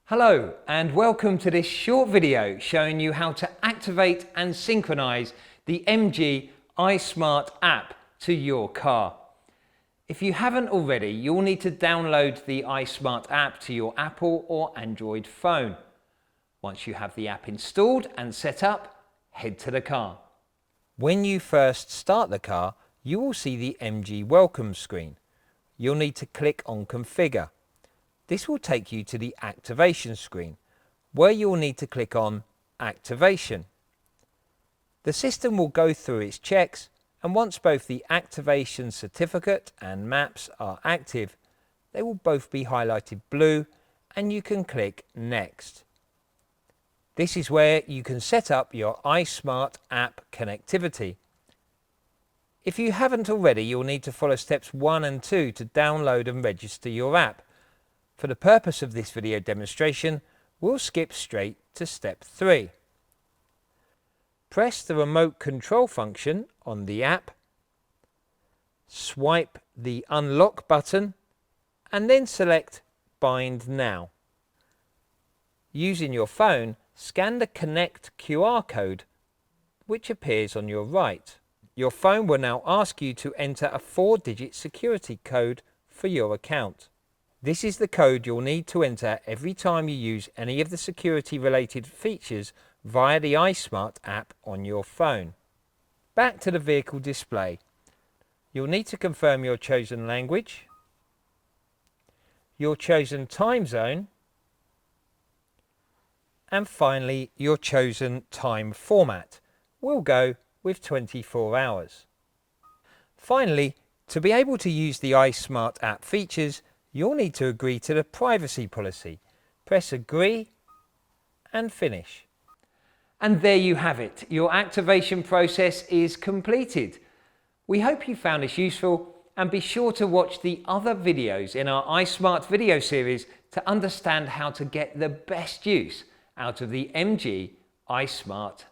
Hello and welcome to this short video showing you how to activate and synchronize the MG iSmart app to your car. If you haven't already, you'll need to download the iSmart app to your Apple or Android phone. Once you have the app installed and set up, head to the car. When you first start the car, you will see the MG welcome screen. You'll need to click on Configure. This will take you to the activation screen, where you will need to click on Activation. The system will go through its checks, and once both the activation certificate and maps are active, they will both be highlighted blue and you can click Next. This is where you can set up your iSmart app connectivity. If you haven't already, you'll need to follow steps 1 and 2 to download and register your app. For the purpose of this video demonstration, we'll skip straight to step 3. Press the remote control function on the app, swipe the unlock button and then select Bind Now. Using your phone, scan the Connect QR code which appears on your right. Your phone will now ask you to enter a 4-digit security code for your account. This is the code you'll need to enter every time you use any of the security related features via the iSmart app on your phone. Back to the vehicle display. You'll need to confirm your chosen language, your chosen time zone, and finally your chosen time format. We'll go with 24 hours. Finally, to be able to use the iSmart app features, you'll need to agree to the privacy policy. Press Agree and Finish. And there you have it. Your activation process is completed. We hope you found this useful, and be sure to watch the other videos in our iSmart video series to understand how to get the best use out of the MG iSmart